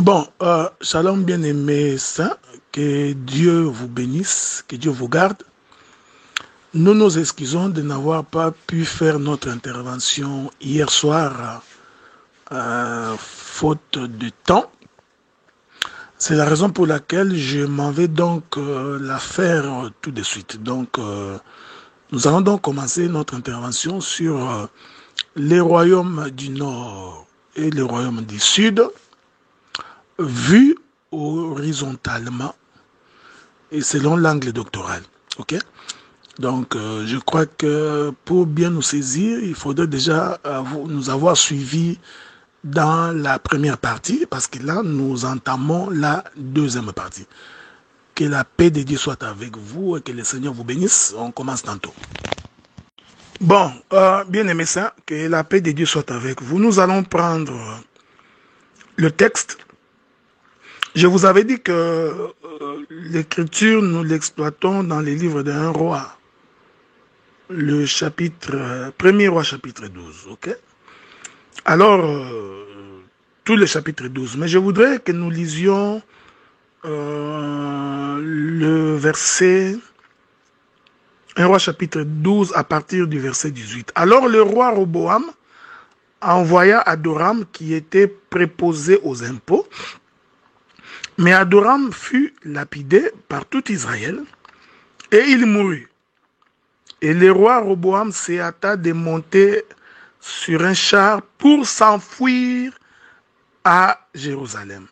Bon, shalom bien-aimés saints, que Dieu vous bénisse, que Dieu vous garde. Nous nous excusons de n'avoir pas pu faire notre intervention hier soir, faute de temps. C'est la raison pour laquelle je m'en vais donc la faire tout de suite. Donc, nous allons donc commencer notre intervention sur les royaumes du Nord et les royaumes du Sud, vus horizontalement et selon l'angle doctoral. Ok? Donc, je crois que pour bien nous saisir, il faudrait déjà nous avoir suivis dans la première partie, parce que là, nous entamons la deuxième partie. Que la paix de Dieu soit avec vous et que le Seigneur vous bénisse. On commence tantôt. Bon, bien-aimés saints, que la paix de Dieu soit avec vous. Nous allons prendre le texte. Je vous avais dit que l'écriture, nous l'exploitons dans les livres d'un roi. Le chapitre, premier roi chapitre 12, ok? Alors, tous les chapitres 12, mais je voudrais que nous lisions le verset, un roi chapitre 12 à partir du verset 18. Alors le roi Roboam envoya Adoram qui était préposé aux impôts, mais Adoram fut lapidé par tout Israël et il mourut. Et le roi Roboam se hâta de monter sur un char pour s'enfuir à Jérusalem.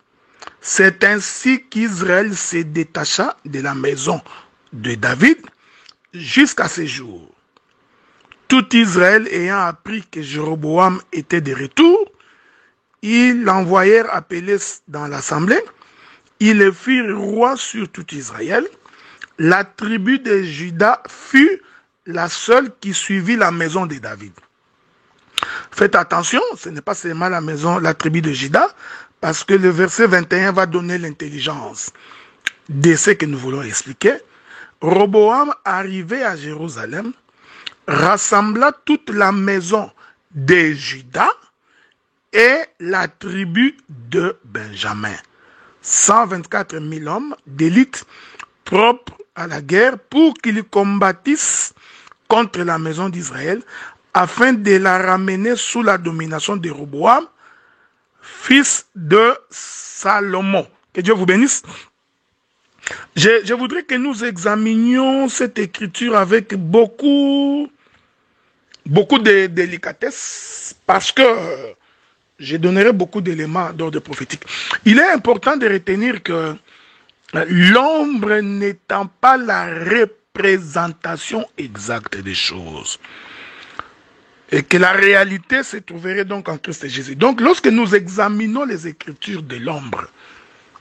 C'est ainsi qu'Israël se détacha de la maison de David jusqu'à ce jour. Tout Israël ayant appris que Jéroboam était de retour, ils l'envoyèrent appeler dans l'assemblée. Ils le firent roi sur tout Israël. La tribu de Juda fut la seule qui suivit la maison de David. Faites attention, ce n'est pas seulement la tribu de Juda, parce que le verset 21 va donner l'intelligence de ce que nous voulons expliquer. Roboam, arrivé à Jérusalem, rassembla toute la maison de Juda et la tribu de Benjamin. 124 000 hommes d'élite propres à la guerre pour qu'ils combattissent contre la maison d'Israël afin de la ramener sous la domination de Roboam, fils de Salomon. Que Dieu vous bénisse. Je voudrais que nous examinions cette écriture avec beaucoup de délicatesse, parce que je donnerai beaucoup d'éléments d'ordre prophétique. Il est important de retenir que l'ombre n'étant pas la représentation exacte des choses, et que la réalité se trouverait donc en Christ Jésus. Donc, lorsque nous examinons les écritures de l'ombre,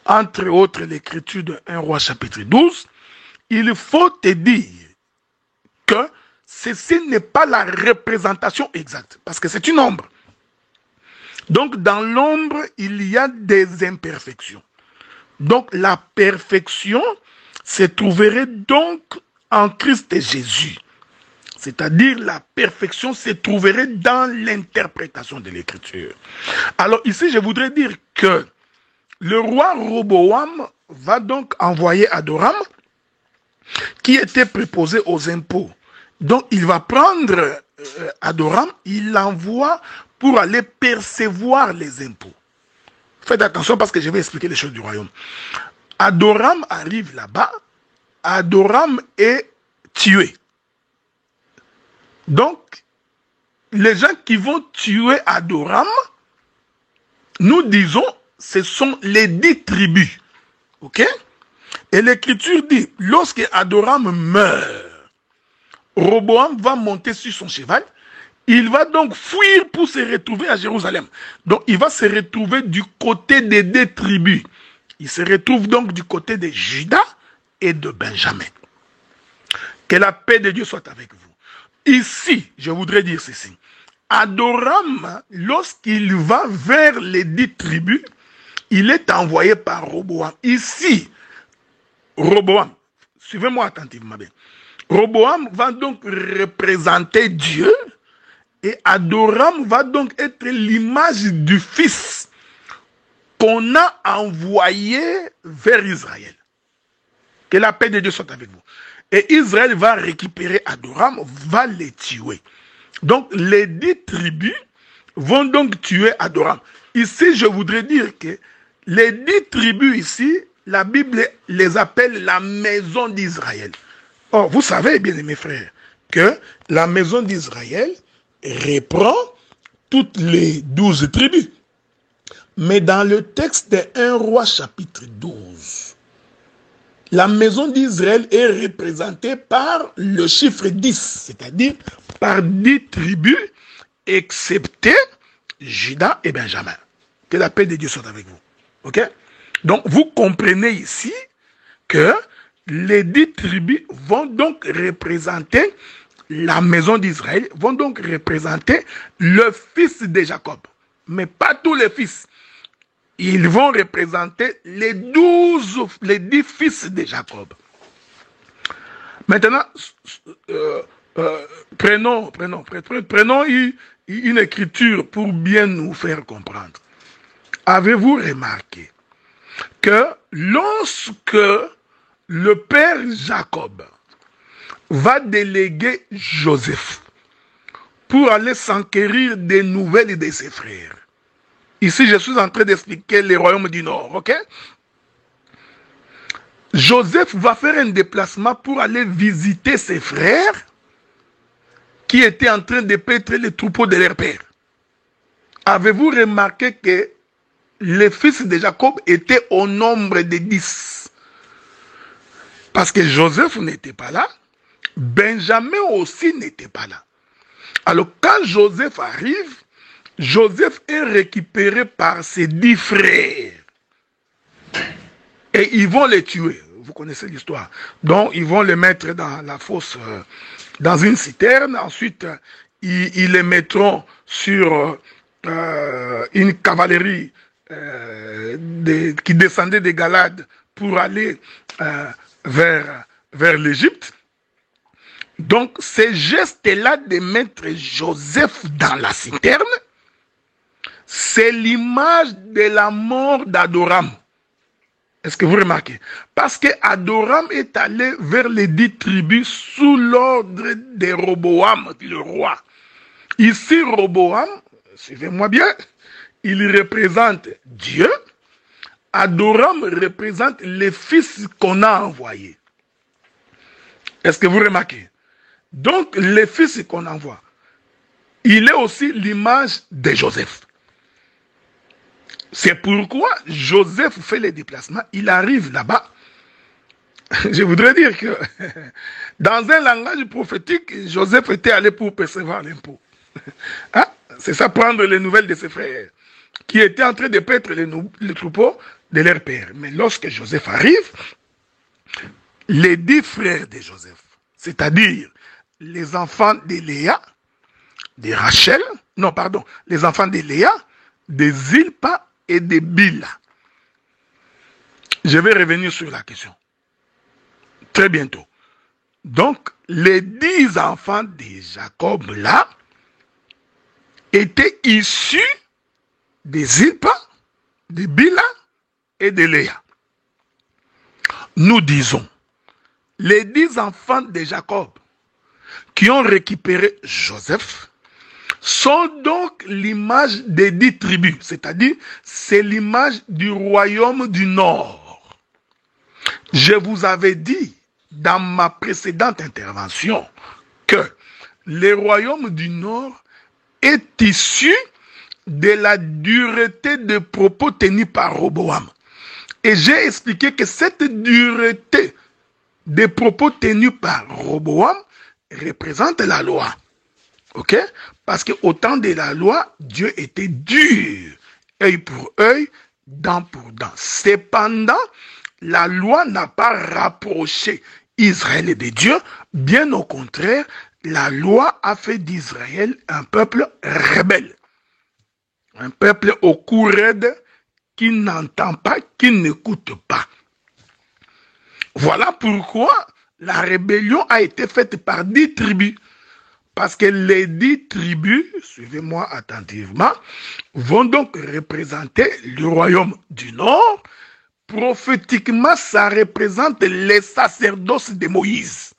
entre autres l'écriture de 1 roi chapitre 12, il faut te dire que ceci n'est pas la représentation exacte, parce que c'est une ombre. Donc, dans l'ombre, il y a des imperfections. Donc, la perfection se trouverait donc en Christ Jésus. C'est-à-dire, la perfection se trouverait dans l'interprétation de l'écriture. Alors, ici, je voudrais dire que le roi Roboam va donc envoyer Adoram, qui était préposé aux impôts. Donc, il va prendre Adoram, il l'envoie pour aller percevoir les impôts. Faites attention parce que je vais expliquer les choses du royaume. Adoram arrive là-bas, Adoram est tué. Donc, les gens qui vont tuer Adoram, nous disons, ce sont les 10 tribus. Ok? Et l'écriture dit, lorsque Adoram meurt, Roboam va monter sur son cheval, il va donc fuir pour se retrouver à Jérusalem. Donc, il va se retrouver du côté des 2 tribus. Il se retrouve donc du côté de Juda et de Benjamin. Que la paix de Dieu soit avec vous. Ici, je voudrais dire ceci. Adoram, lorsqu'il va vers les 10 tribus, il est envoyé par Roboam. Ici, Roboam, suivez-moi attentivement bien. Roboam va donc représenter Dieu et Adoram va donc être l'image du Fils qu'on a envoyés vers Israël. Que la paix de Dieu soit avec vous. Et Israël va récupérer Adoram, va les tuer. Donc les 10 tribus vont donc tuer Adoram. Ici, je voudrais dire que les 10 tribus ici, la Bible les appelle la maison d'Israël. Or, vous savez, bien mes frères, que la maison d'Israël reprend toutes les 12 tribus. Mais dans le texte de 1 Roi chapitre 12, la maison d'Israël est représentée par le chiffre 10, c'est-à-dire par 10 tribus, excepté Juda et Benjamin. Que la paix de Dieu soit avec vous. Ok? Donc, vous comprenez ici que les 10 tribus vont donc représenter la maison d'Israël, vont donc représenter le fils de Jacob. Mais pas tous les fils. Ils vont représenter les 10 fils de Jacob. Maintenant, prenons une écriture pour bien nous faire comprendre. Avez-vous remarqué que lorsque le père Jacob va déléguer Joseph pour aller s'enquérir des nouvelles de ses frères, ici je suis en train d'expliquer les royaumes du Nord, ok? Joseph va faire un déplacement pour aller visiter ses frères qui étaient en train de paître les troupeaux de leur père. Avez-vous remarqué que les fils de Jacob étaient au nombre de 10? Parce que Joseph n'était pas là, Benjamin aussi n'était pas là. Alors quand Joseph arrive, Joseph est récupéré par ses 10 frères. Et ils vont les tuer. Vous connaissez l'histoire. Donc ils vont les mettre dans la fosse, dans une citerne. Ensuite, ils les mettront sur une cavalerie qui descendait des Galades pour aller vers l'Égypte. Donc, ces gestes-là de mettre Joseph dans la citerne, c'est l'image de la mort d'Adoram. Est-ce que vous remarquez? Parce que Adoram est allé vers les 10 tribus sous l'ordre de Roboam, le roi. Ici, Roboam, suivez-moi bien, il représente Dieu. Adoram représente les fils qu'on a envoyés. Est-ce que vous remarquez? Donc, les fils qu'on envoie, il est aussi l'image de Joseph. C'est pourquoi Joseph fait les déplacements, il arrive là-bas. Je voudrais dire que dans un langage prophétique, Joseph était allé pour percevoir l'impôt. Hein? C'est ça, prendre les nouvelles de ses frères, qui étaient en train de paître les troupeaux de leur père. Mais lorsque Joseph arrive, les 10 frères de Joseph, c'est-à-dire les enfants de Léa, de Rachel, non pardon, les enfants de Léa, de Zilpa et de Bila. Je vais revenir sur la question très bientôt. Donc, les 10 enfants de Jacob là étaient issus de Zilpa, de Bila et de Léa. Nous disons, les 10 enfants de Jacob qui ont récupéré Joseph sont donc l'image des 10 tribus, c'est-à-dire c'est l'image du royaume du Nord. Je vous avais dit dans ma précédente intervention que le royaume du Nord est issu de la dureté de propos tenus par Roboam. Et j'ai expliqué que cette dureté de propos tenus par Roboam représente la loi. Ok? Parce qu'au temps de la loi, Dieu était dur. Œil pour œil, dent pour dent. Cependant, la loi n'a pas rapproché Israël de Dieu. Bien au contraire, la loi a fait d'Israël un peuple rebelle. Un peuple au cou raide qui n'entend pas, qui n'écoute pas. Voilà pourquoi la rébellion a été faite par 10 tribus. Parce que les 10 tribus, suivez-moi attentivement, vont donc représenter le royaume du Nord. Prophétiquement, ça représente les sacerdoces de Moïse.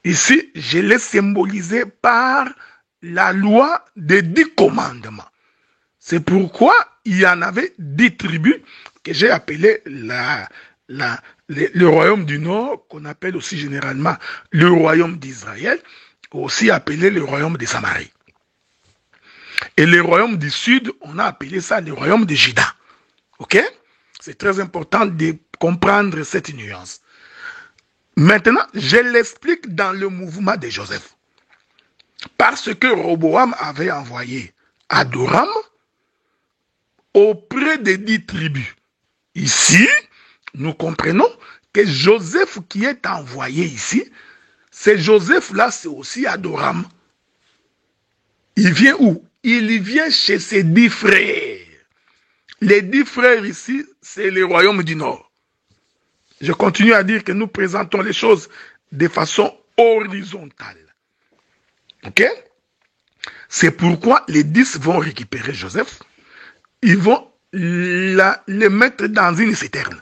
Ici, je l'ai symbolisé par la loi des 10 commandements. C'est pourquoi il y en avait 10 tribus que j'ai appelées le royaume du Nord, qu'on appelle aussi généralement le royaume d'Israël, aussi appelé le royaume de Samarie. Et le royaume du Sud, on a appelé ça le royaume de Juda. Ok? C'est très important de comprendre cette nuance. Maintenant, je l'explique dans le mouvement de Joseph. Parce que Roboam avait envoyé Adoram auprès des 10 tribus. Ici, nous comprenons que Joseph qui est envoyé ici, c'est Joseph-là, c'est aussi Adoram. Il vient où? Il vient chez ses 10 frères. Les 10 frères ici, c'est le royaume du Nord. Je continue à dire que nous présentons les choses de façon horizontale. Ok? C'est pourquoi les 10 vont récupérer Joseph. Ils vont le mettre dans une citerne.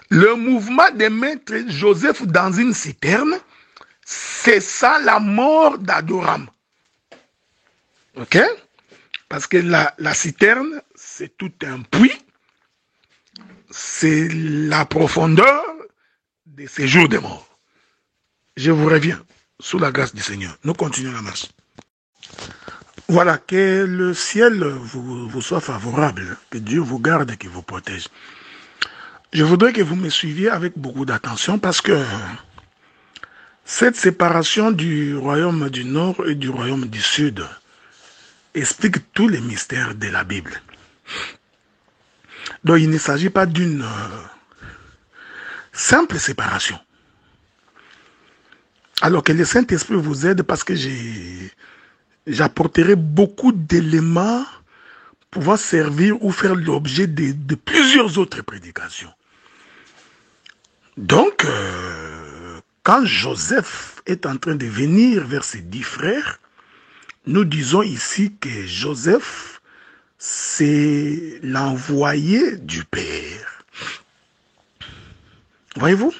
Le mouvement de mettre Joseph dans une citerne, c'est ça la mort d'Adoram. Ok? Parce que la citerne, c'est tout un puits. C'est la profondeur de ces jours de mort. Je vous reviens sous la grâce du Seigneur. Nous continuons la marche. Voilà, que le ciel vous soit favorable, que Dieu vous garde et qu'il vous protège. Je voudrais que vous me suiviez avec beaucoup d'attention parce que cette séparation du royaume du Nord et du royaume du Sud explique tous les mystères de la Bible. Donc il ne s'agit pas d'une simple séparation. Alors que le Saint-Esprit vous aide parce que j'apporterai beaucoup d'éléments pouvant servir ou faire l'objet de plusieurs autres prédications. Donc, quand Joseph est en train de venir vers ses 10 frères, nous disons ici que Joseph, c'est l'envoyé du Père. Voyez-vous?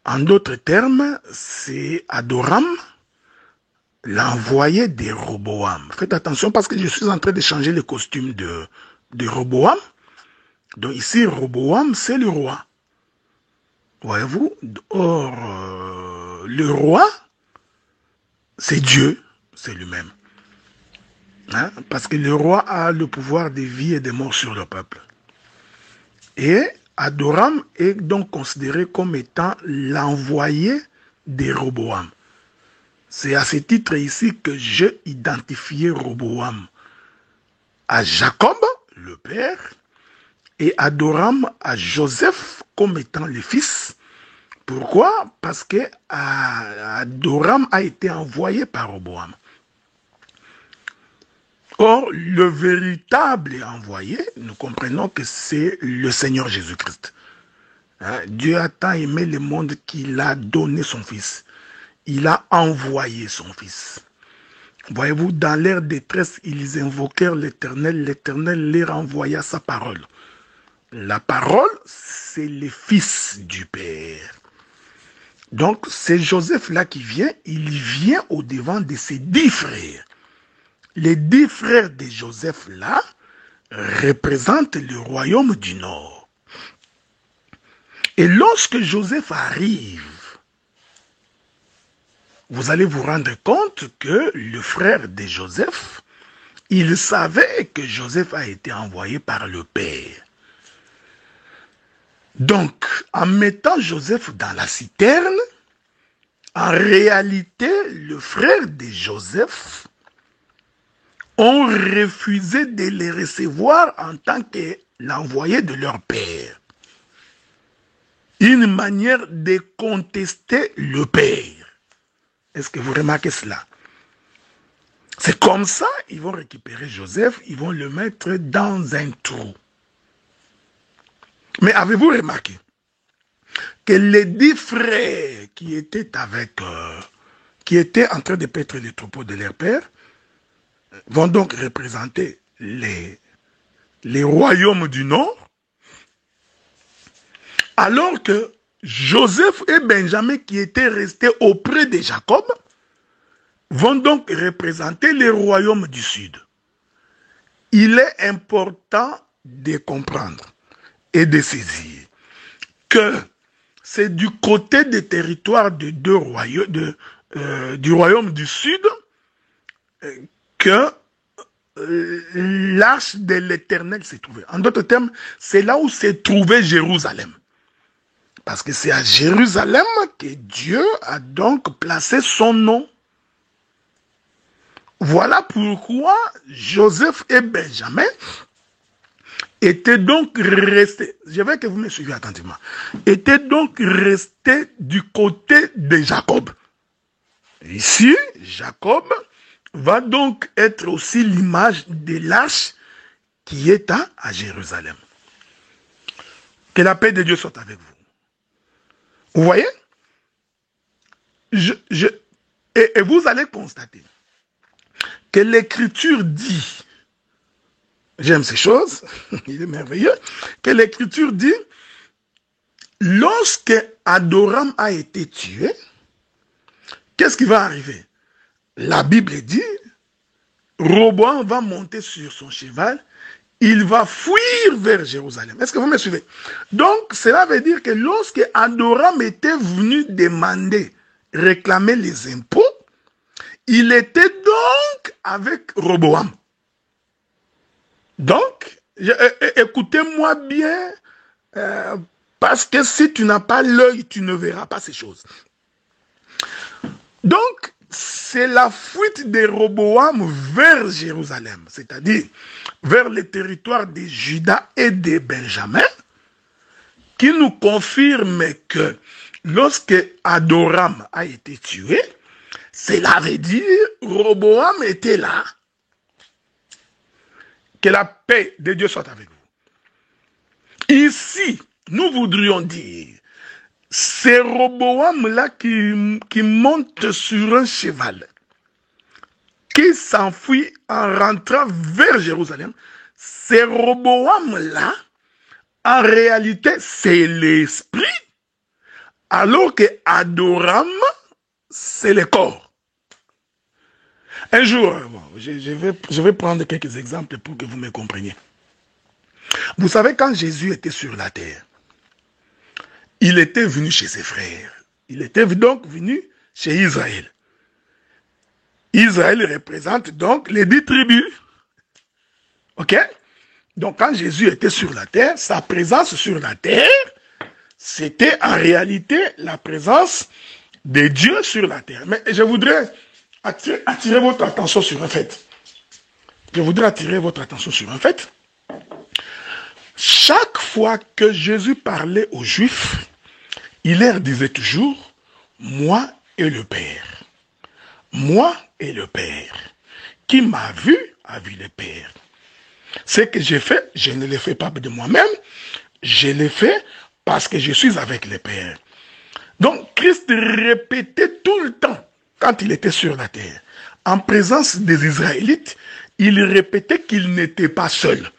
En d'autres termes, c'est Adoram, l'envoyé de Roboam. Faites attention parce que je suis en train de changer le costume de Roboam. Donc ici, Roboam, c'est le roi. Voyez-vous? Or, le roi, c'est Dieu, c'est lui-même. Hein? Parce que le roi a le pouvoir de vie et de mort sur le peuple. Et Adoram est donc considéré comme étant l'envoyé de Roboam. C'est à ce titre ici que j'ai identifié Roboam à Jacob, le père, et Adoram à Joseph comme étant le fils. Pourquoi? Parce que Adoram a été envoyé par Roboam. Or, le véritable envoyé, nous comprenons que c'est le Seigneur Jésus-Christ. Hein? Dieu a tant aimé le monde qu'il a donné son Fils. Il a envoyé son Fils. Voyez-vous, dans leur détresse, ils invoquèrent l'Éternel. L'Éternel leur envoya sa parole. La parole, c'est le Fils du Père. Donc, c'est Joseph-là qui vient. Il vient au-devant de ses 10 frères. Les 10 frères de Joseph-là représentent le royaume du Nord. Et lorsque Joseph arrive, vous allez vous rendre compte que le frère de Joseph, il savait que Joseph a été envoyé par le Père. Donc, en mettant Joseph dans la citerne, en réalité, le frère de Joseph ont refusé de les recevoir en tant que l'envoyé de leur père. Une manière de contester le père. Est-ce que vous remarquez cela? C'est comme ça, ils vont récupérer Joseph, ils vont le mettre dans un trou. Mais avez-vous remarqué que les 10 frères qui étaient avec qui étaient en train de paître les troupeaux de leur père, vont donc représenter les royaumes du Nord, alors que Joseph et Benjamin, qui étaient restés auprès de Jacob, vont donc représenter les royaumes du Sud. Il est important de comprendre et de saisir que c'est du côté des territoires de deux royaumes, du royaume du Sud que l'arche de l'Éternel s'est trouvée. En d'autres termes, c'est là où s'est trouvé Jérusalem. Parce que c'est à Jérusalem que Dieu a donc placé son nom. Voilà pourquoi Joseph et Benjamin étaient donc restés, je veux que vous me suivez attentivement, étaient donc restés du côté de Jacob. Ici, Jacob va donc être aussi l'image de l'arche qui est à Jérusalem. Que la paix de Dieu soit avec vous. Vous voyez? Et vous allez constater que l'Écriture dit, j'aime ces choses, il est merveilleux, que l'Écriture dit, lorsque Adoram a été tué, qu'est-ce qui va arriver? La Bible dit, Roboam va monter sur son cheval, il va fuir vers Jérusalem. Est-ce que vous me suivez? Donc, cela veut dire que lorsque Adoram était venu demander, réclamer les impôts, il était donc avec Roboam. Donc, écoutez-moi bien, parce que si tu n'as pas l'œil, tu ne verras pas ces choses. Donc, c'est la fuite de Roboam vers Jérusalem, c'est-à-dire vers les territoires de Juda et de Benjamin, qui nous confirme que lorsque Adoram a été tué, cela veut dire Roboam était là. Que la paix de Dieu soit avec vous. Ici, nous voudrions dire, c'est Roboam-là qui monte sur un cheval, qui s'enfuit en rentrant vers Jérusalem. C'est Roboam-là, en réalité, c'est l'esprit, alors que Adoram, c'est le corps. Un jour, je vais prendre quelques exemples pour que vous me compreniez. Vous savez, quand Jésus était sur la terre, il était venu chez ses frères. Il était donc venu chez Israël. Israël représente donc les 10 tribus. Ok? Donc quand Jésus était sur la terre, sa présence sur la terre, c'était en réalité la présence de Dieu sur la terre. Mais je voudrais attirer votre attention sur un fait. Je voudrais attirer votre attention sur un fait. Chaque fois que Jésus parlait aux Juifs, il leur disait toujours, moi et le Père. Moi et le Père. Qui m'a vu, a vu le Père. Ce que j'ai fait, je ne le fais pas de moi-même, je le fais parce que je suis avec le Père. Donc Christ répétait tout le temps, quand il était sur la terre, en présence des Israélites, il répétait qu'il n'était pas seul,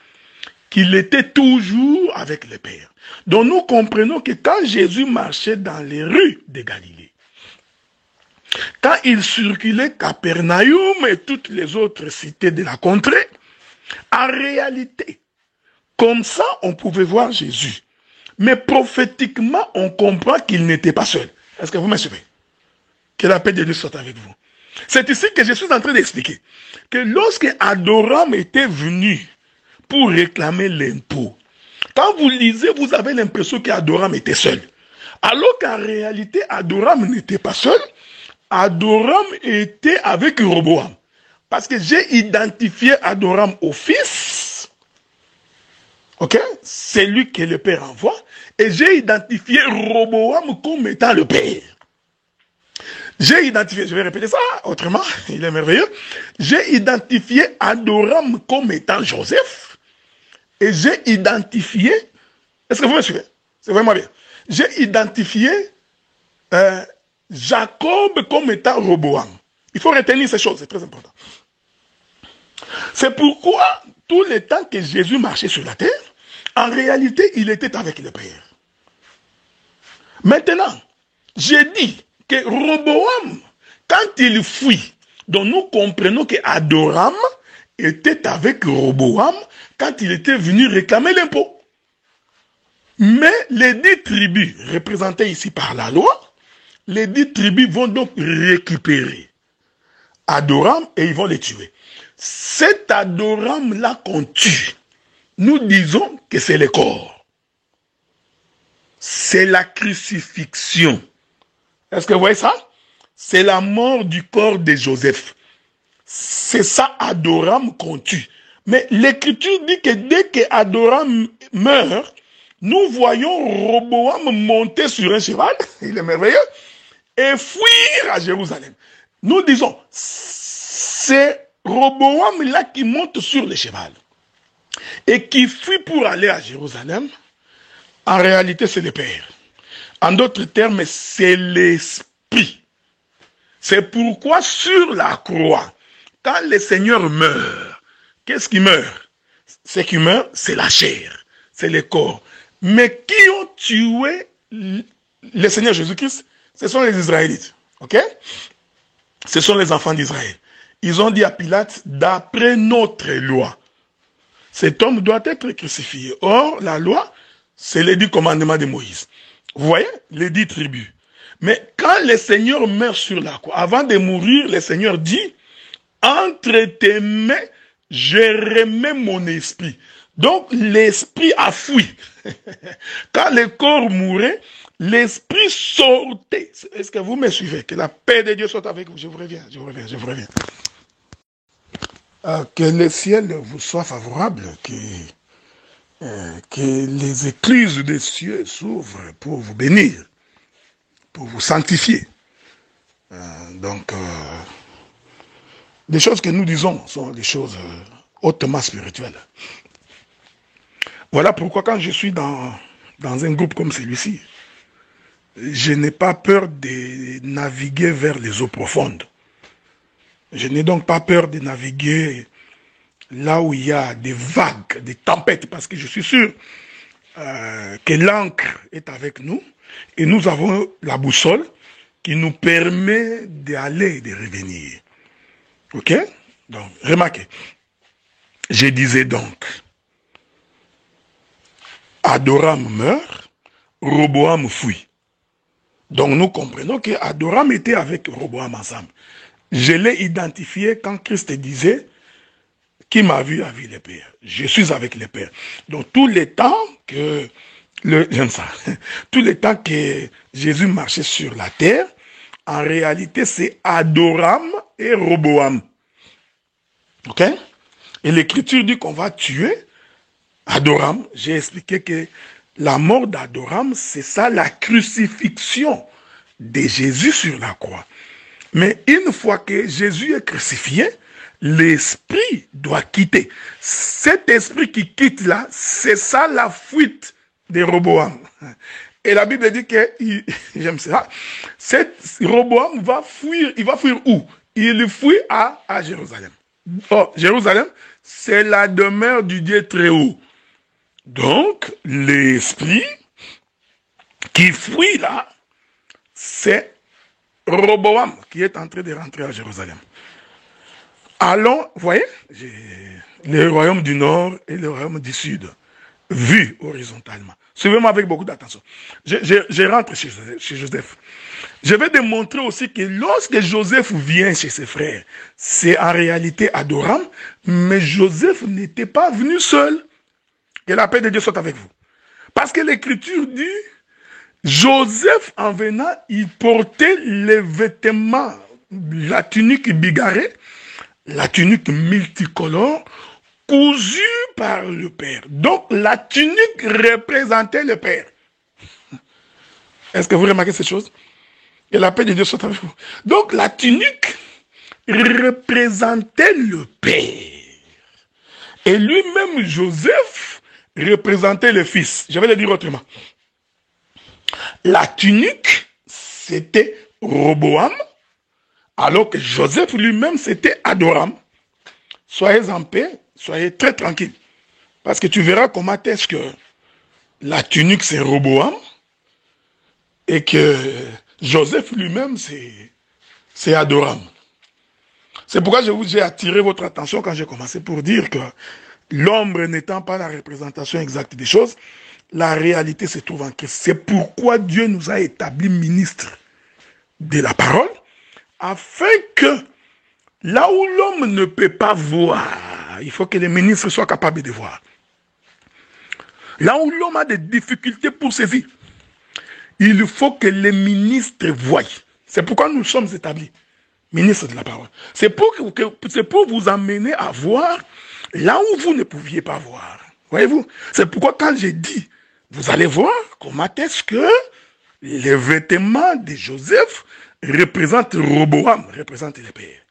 qu'il était toujours avec le Père. Donc nous comprenons que quand Jésus marchait dans les rues de Galilée, quand il circulait Capernaum et toutes les autres cités de la contrée, en réalité, comme ça, on pouvait voir Jésus. Mais prophétiquement, on comprend qu'il n'était pas seul. Est-ce que vous me suivez? Que la paix de Dieu soit avec vous. C'est ici que je suis en train d'expliquer que lorsque Adoram était venu pour réclamer l'impôt, quand vous lisez, vous avez l'impression qu'Adoram était seul. Alors qu'en réalité, Adoram n'était pas seul. Adoram était avec Roboam. Parce que j'ai identifié Adoram au fils. Ok? C'est lui que le père envoie. Et j'ai identifié Roboam comme étant le père. J'ai identifié, je vais répéter ça autrement, il est merveilleux. J'ai identifié Adoram comme étant Joseph. Et j'ai identifié, est-ce que vous me suivez? C'est vraiment bien. J'ai identifié Jacob comme étant Roboam. Il faut retenir ces choses, c'est très important. C'est pourquoi, tout le temps que Jésus marchait sur la terre, en réalité, il était avec le Père. Maintenant, j'ai dit que Roboam, quand il fuit, donc nous comprenons que Adoram était avec Roboam quand il était venu réclamer l'impôt. Mais les 10 tribus, représentées ici par la loi, les 10 tribus vont donc récupérer Adoram et ils vont les tuer. Cet Adoram-là qu'on tue, nous disons que c'est le corps. C'est la crucifixion. Est-ce que vous voyez ça? C'est la mort du corps de Joseph. C'est ça Adoram qu'on tue. Mais l'Écriture dit que dès que Adoram meurt, nous voyons Roboam monter sur un cheval, il est merveilleux, et fuir à Jérusalem. Nous disons, c'est Roboam là qui monte sur le cheval et qui fuit pour aller à Jérusalem. En réalité, c'est le Père. En d'autres termes, c'est l'Esprit. C'est pourquoi sur la croix, quand le Seigneur meurt, qu'est-ce qui meurt? Ce qui meurt, c'est la chair, c'est le corps. Mais qui ont tué le Seigneur Jésus-Christ? Ce sont les Israélites. Ok? Ce sont les enfants d'Israël. Ils ont dit à Pilate, d'après notre loi, cet homme doit être crucifié. Or, la loi, c'est les 10 commandements de Moïse. Vous voyez? Les 10 tribus. Mais quand le Seigneur meurt sur la croix, avant de mourir, le Seigneur dit, entre tes mains, je remets mon esprit. Donc, l'esprit a fui. Quand le corps mourait, l'esprit sortait. Est-ce que vous me suivez? Que la paix de Dieu soit avec vous. Je vous reviens, je vous reviens, je vous reviens. Que le ciel vous soit favorable, que les écluses des cieux s'ouvrent pour vous bénir, pour vous sanctifier. Les choses que nous disons sont des choses hautement spirituelles. Voilà pourquoi quand je suis dans un groupe comme celui-ci, je n'ai pas peur de naviguer vers les eaux profondes. Je n'ai donc pas peur de naviguer là où il y a des vagues, des tempêtes, parce que je suis sûr que l'encre est avec nous et nous avons la boussole qui nous permet d'aller et de revenir. Ok? Donc, remarquez. Je disais donc, Adoram meurt, Roboam fuit. Donc nous comprenons que Adoram était avec Roboam ensemble. Je l'ai identifié quand Christ disait, qui m'a vu a vu le Père. Je suis avec le Père. Donc tout le temps que, j'aime ça, tout le temps que Jésus marchait sur la terre, en réalité c'est Adoram et Roboam. Ok? Et l'Écriture dit qu'on va tuer Adoram. J'ai expliqué que la mort d'Adoram, c'est ça la crucifixion de Jésus sur la croix. Mais une fois que Jésus est crucifié, l'esprit doit quitter. Cet esprit qui quitte là, c'est ça la fuite de Roboam. Et la Bible dit que, j'aime ça, Roboam va fuir, il va fuir où? Il fuit à Jérusalem. Oh, Jérusalem, c'est la demeure du Dieu très haut. Donc, l'esprit qui fuit là, c'est Roboam qui est en train de rentrer à Jérusalem. Allons, vous voyez, le royaume du nord et le royaume du sud, vus horizontalement. Suivez-moi avec beaucoup d'attention. Je rentre chez Joseph. Je vais démontrer aussi que lorsque Joseph vient chez ses frères, c'est en réalité Adoram, mais Joseph n'était pas venu seul. Que la paix de Dieu soit avec vous. Parce que l'Écriture dit, Joseph en venant, il portait les vêtements, la tunique bigarrée, la tunique multicolore, cousue par le Père. Donc la tunique représentait le Père. Est-ce que vous remarquez cette chose? Que la paix de Dieu soit avec vous. Donc la tunique représentait le Père. Et lui-même, Joseph, représentait le Fils. Je vais le dire autrement. La tunique, c'était Roboam, alors que Joseph lui-même, c'était Adoram. Soyez en paix, soyez très tranquille. Parce que tu verras comment est-ce que la tunique, c'est Roboam, et que Joseph lui-même, c'est Adoram. C'est pourquoi j'ai attiré votre attention quand j'ai commencé pour dire que l'ombre n'étant pas la représentation exacte des choses, la réalité se trouve en Christ. C'est pourquoi Dieu nous a établis ministres de la parole, afin que là où l'homme ne peut pas voir, il faut que les ministres soient capables de voir. Là où l'homme a des difficultés pour saisir, il faut que les ministres voient. C'est pourquoi nous sommes établis ministres de la parole. C'est pour vous amener à voir là où vous ne pouviez pas voir. Voyez-vous? C'est pourquoi quand j'ai dit, vous allez voir comment est-ce que les vêtements de Joseph représentent Roboam, représentent les pères.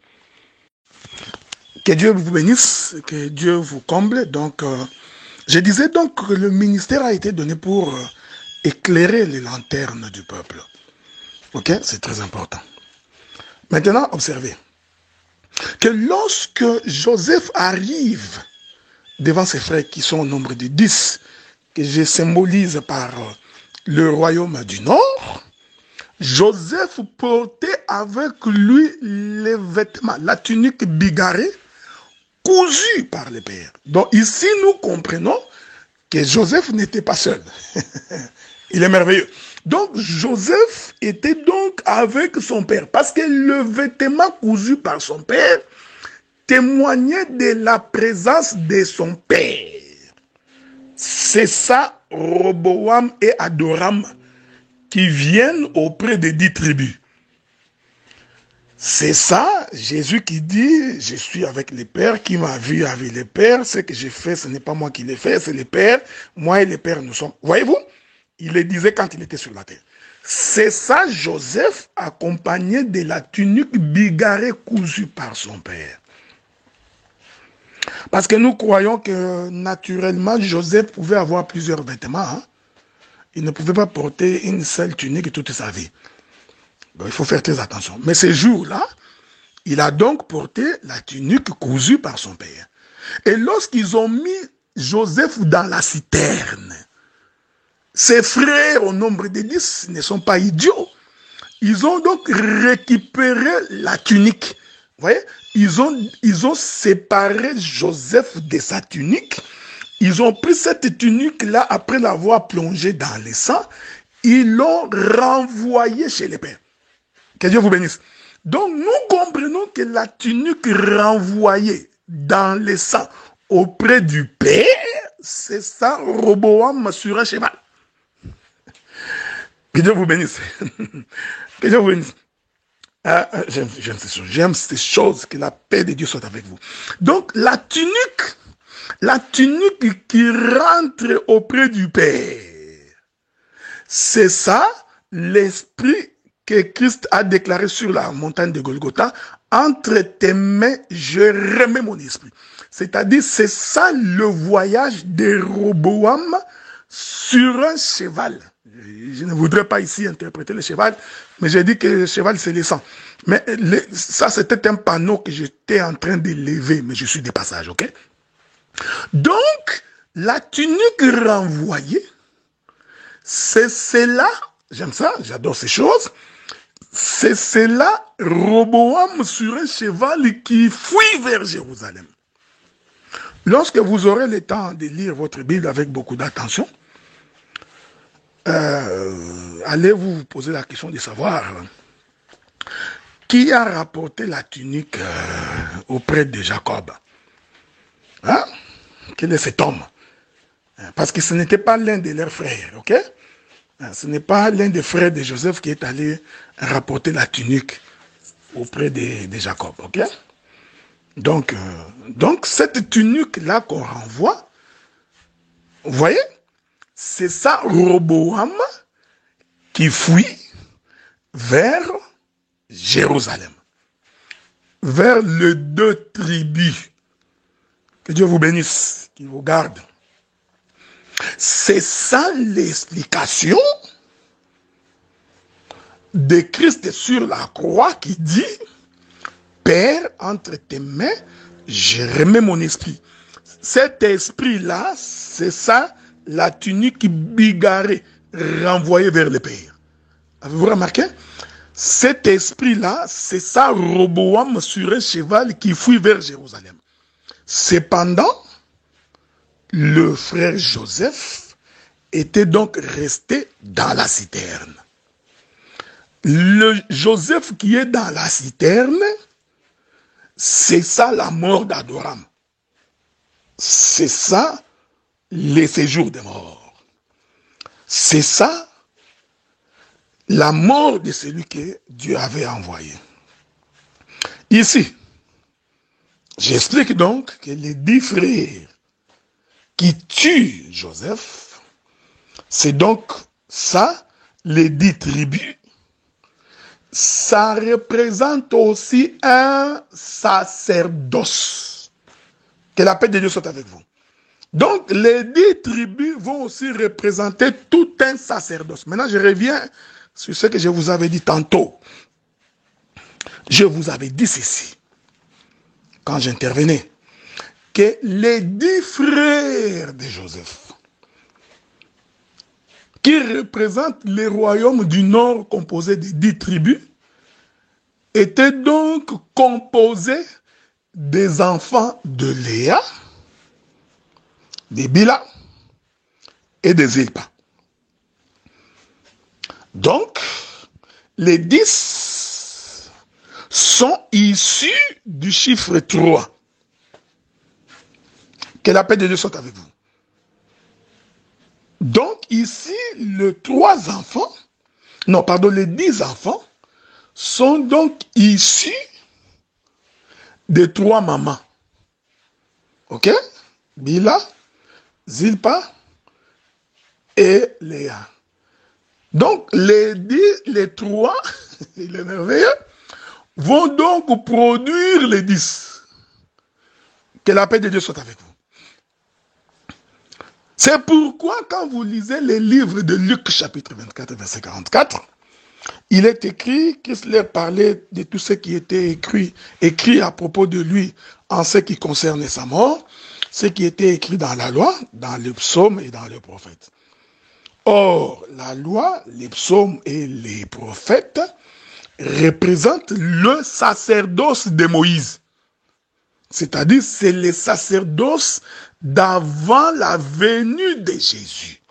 Que Dieu vous bénisse, que Dieu vous comble. Donc, je disais donc que le ministère a été donné pour éclairer les lanternes du peuple. Ok? C'est très important. Maintenant, observez que lorsque Joseph arrive devant ses frères qui sont au nombre de 10, que je symbolise par le royaume du Nord, Joseph portait avec lui les vêtements, la tunique bigarrée, cousue par les pères. Donc ici, nous comprenons que Joseph n'était pas seul. Il est merveilleux. Donc Joseph était donc avec son père, parce que le vêtement cousu par son père témoignait de la présence de son père. C'est ça, Roboam et Adoram, qui viennent auprès des 10 tribus. C'est ça, Jésus qui dit, je suis avec les pères, qui m'a vu avec les pères, ce que j'ai fait, ce n'est pas moi qui l'ai fait, c'est les pères, moi et les pères nous sommes. Voyez-vous? Il le disait quand il était sur la terre. C'est ça, Joseph, accompagné de la tunique bigarrée cousue par son père. Parce que nous croyons que naturellement, Joseph pouvait avoir plusieurs vêtements. Hein? Il ne pouvait pas porter une seule tunique toute sa vie. Donc, il faut faire très attention. Mais ce jour-là, il a donc porté la tunique cousue par son père. Et lorsqu'ils ont mis Joseph dans la citerne, ses frères, au nombre de 10, ne sont pas idiots. Ils ont donc récupéré la tunique. Vous voyez, ils ont séparé Joseph de sa tunique. Ils ont pris cette tunique-là après l'avoir plongée dans le sang. Ils l'ont renvoyée chez les pères. Que Dieu vous bénisse. Donc nous comprenons que la tunique renvoyée dans le sang auprès du père, c'est ça, Roboam sur un cheval. Que Dieu vous bénisse. Que Dieu vous bénisse. J'aime ces choses, que la paix de Dieu soit avec vous. Donc, la tunique qui rentre auprès du Père, c'est ça, l'esprit que Christ a déclaré sur la montagne de Golgotha. Entre tes mains, je remets mon esprit. C'est-à-dire, c'est ça le voyage de Roboam sur un cheval. Je ne voudrais pas ici interpréter le cheval, mais j'ai dit que le cheval, c'est le sang. Mais ça, c'était un panneau que j'étais en train de lever, mais je suis de passage, ok? Donc, la tunique renvoyée, c'est cela, j'aime ça, j'adore ces choses, c'est cela, Roboam sur un cheval qui fuit vers Jérusalem. Lorsque vous aurez le temps de lire votre Bible avec beaucoup d'attention, allez vous poser la question de savoir qui a rapporté la tunique auprès de Jacob. Hein? Quel est cet homme? Parce que ce n'était pas l'un de leurs frères, ok? Ce n'est pas l'un des frères de Joseph qui est allé rapporter la tunique auprès de Jacob, ok? Donc cette tunique-là qu'on renvoie, vous voyez? C'est ça, Roboam, qui fuit vers Jérusalem, vers les 2 tribus. Que Dieu vous bénisse, qu'il vous garde. C'est ça l'explication de Christ sur la croix qui dit, Père, entre tes mains, je remets mon esprit. Cet esprit-là, c'est ça, la tunique bigarrée, renvoyée vers le Père. Avez-vous remarqué? Cet esprit-là, c'est ça, Roboam sur un cheval qui fuit vers Jérusalem. Cependant, le frère Joseph était donc resté dans la citerne. Le Joseph qui est dans la citerne, c'est ça la mort d'Adoram. C'est ça les séjours des morts. C'est ça la mort de celui que Dieu avait envoyé. Ici, j'explique donc que les 10 frères qui tuent Joseph, c'est donc ça, les 10 tribus. Ça représente aussi un sacerdoce. Que la paix de Dieu soit avec vous. Donc, les 10 tribus vont aussi représenter tout un sacerdoce. Maintenant, je reviens sur ce que je vous avais dit tantôt. Je vous avais dit ceci, quand j'intervenais, que les 10 frères de Joseph, qui représentent les royaumes du nord composés de 10 tribus, étaient donc composés des enfants de Léa, de Bila et de Zilpa. Donc, les 10 sont issus du chiffre 3. Que la paix de Dieu soit avec vous. Donc, ici, les 10 enfants sont donc issus de 3 mamans. Ok? Bila, Zilpa et Léa. Donc, les 3, il est merveilleux, vont donc produire les 10. Que la paix de Dieu soit avec vous. C'est pourquoi, quand vous lisez les livres de Luc, chapitre 24, verset 44, il est écrit, Christ leur parlait de tout ce qui était écrit à propos de lui en ce qui concernait sa mort, ce qui était écrit dans la loi, dans les psaumes et dans les prophètes. Or, la loi, les psaumes et les prophètes représentent le sacerdoce de Moïse. C'est-à-dire, c'est le sacerdoce d'avant la venue de Jésus.